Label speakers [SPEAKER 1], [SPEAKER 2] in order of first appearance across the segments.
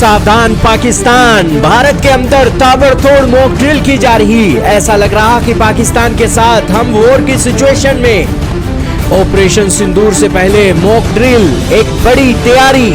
[SPEAKER 1] सावधान पाकिस्तान, भारत के अंदर ताबड़तोड़ मॉक ड्रिल की जा रही। ऐसा लग रहा कि पाकिस्तान के साथ हम वॉर की सिचुएशन में। ऑपरेशन सिंदूर से पहले मॉक ड्रिल, एक बड़ी तैयारी।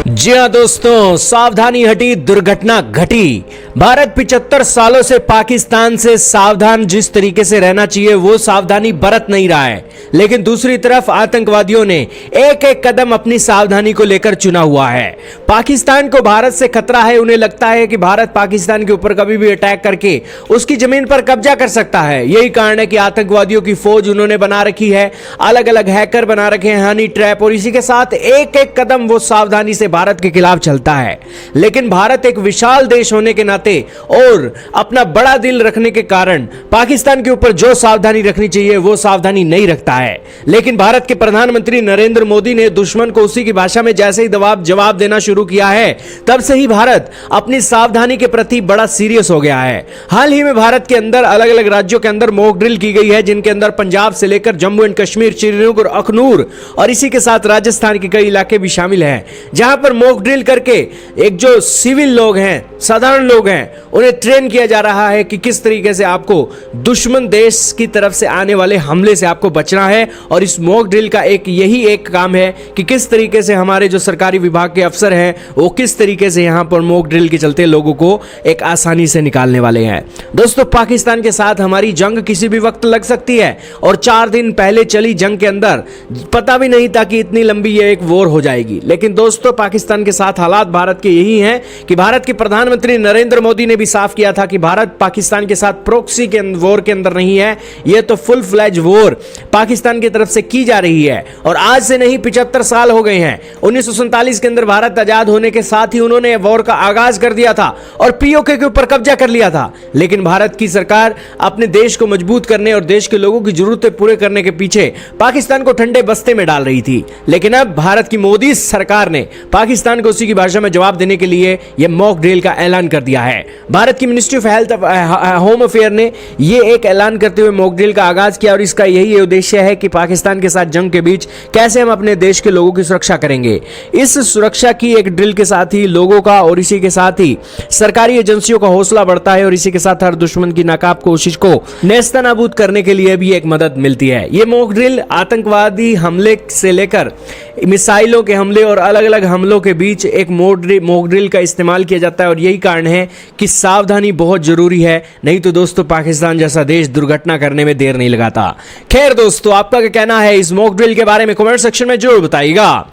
[SPEAKER 1] जी हां दोस्तों, सावधानी हटी, दुर्घटना घटी। भारत 75 सालों से पाकिस्तान से सावधान जिस तरीके से रहना चाहिए वो सावधानी बरत नहीं रहा है, लेकिन दूसरी तरफ आतंकवादियों ने एक एक कदम अपनी सावधानी को लेकर चुना हुआ है। पाकिस्तान को भारत से खतरा है, उन्हें लगता है कि भारत पाकिस्तान के ऊपर कभी भी अटैक करके उसकी जमीन पर कब्जा कर सकता है। यही कारण है कि आतंकवादियों की फौज उन्होंने बना रखी है, अलग अलग हैकर बना रखे हैं, हनी ट्रैप, और इसी के साथ एक एक कदम वो सावधानी से भारत के खिलाफ चलता है। लेकिन भारत एक विशाल देश होने के नाते और अपना बड़ा दिल रखने के कारण पाकिस्तान के ऊपर जो सावधानी रखनी चाहिए वो सावधानी नहीं रखता है। लेकिन भारत के प्रधानमंत्री नरेंद्र मोदी ने दुश्मन को उसी की भाषा में जैसे ही जवाब देना शुरू किया है, तब से ही भारत अपनी सावधानी के प्रति बड़ा सीरियस हो गया है। हाल ही में भारत के अंदर अलग अलग राज्यों के अंदर मॉक ड्रिल की गई है, जिनके अंदर पंजाब से लेकर जम्मू एंड कश्मीर, श्रीनगर, अखनूर और इसी के साथ राजस्थान के कई इलाके भी शामिल हैं, जहां पर मॉक ड्रिल करके एक जो सिविल लोग हैं, साधारण लोग हैं, उन्हें ट्रेन किया जा रहा है कि किस तरीके से आपको दुश्मन देश की तरफ से आने वाले हमले से आपको बचना है। और इस मॉक ड्रिल का यही एक काम है कि किस तरीके से हमारे जो सरकारी विभाग के अफसर हैं वो किस तरीके से यहां पर मॉक ड्रिल के चलते लोगों को एक आसानी से निकालने वाले हैं। दोस्तों, पाकिस्तान के साथ हमारी जंग किसी भी वक्त लग सकती है, और 4 दिन पहले चली जंग के अंदर पता भी नहीं था कि इतनी लंबी ये एक वॉर हो जाएगी। लेकिन दोस्तों, पाकिस्तान के साथ हालात भारत के यही हैं कि भारत के प्रधानमंत्री नरेंद्र मोदी ने भी साफ किया था कि भारत पाकिस्तान के साथ प्रोक्सी के वॉर के अंदर नहीं है, यह तो फुल फ्लैज वॉर पाकिस्तान की तरफ से की जा रही है। और आज से नहीं, 75 साल हो गए हैं। 1947 के अंदर भारत आजाद होने के साथ ही उन्होंने वॉर का आगाज कर दिया था और पीओके के ऊपर कब्जा कर लिया था। लेकिन भारत की सरकार अपने देश को मजबूत करने और देश के लोगों की जरूरतें पूरे करने के पीछे पाकिस्तान को ठंडे बस्ते में डाल रही थी। लेकिन अब भारत की मोदी सरकार ने पाकिस्तान को उसी की भाषा में जवाब देने के लिए यह मॉक ड्रिल का ऐलान कर दिया है। भारत की ministry of health home affair ने यह एक ऐलान करते हुए मॉक ड्रिल का आगाज किया, और इसका यही उद्देश्य है कि पाकिस्तान के साथ जंग के बीच कैसे हम अपने देश के लोगों की सुरक्षा करेंगे। इस सुरक्षा की एक ड्रिल के साथ ही लोगों का और इसी के साथ ही सरकारी एजेंसियों का हौसला बढ़ता है, और इसी के साथ हर दुश्मन की नाकाब कोशिश को नेस्तनाबूद करने के लिए भी एक मदद मिलती है। यह मॉक ड्रिल आतंकवादी हमले से लेकर मिसाइलों के हमले और अलग अलग हमलों के बीच एक मॉक ड्रिल का इस्तेमाल किया जाता है, और यही कारण है कि सावधानी बहुत जरूरी है। नहीं तो दोस्तों, पाकिस्तान जैसा देश दुर्घटना करने में देर नहीं लगाता। खैर दोस्तों, आपका क्या कहना है इस मॉक ड्रिल के बारे में कमेंट सेक्शन में जरूर बताइएगा।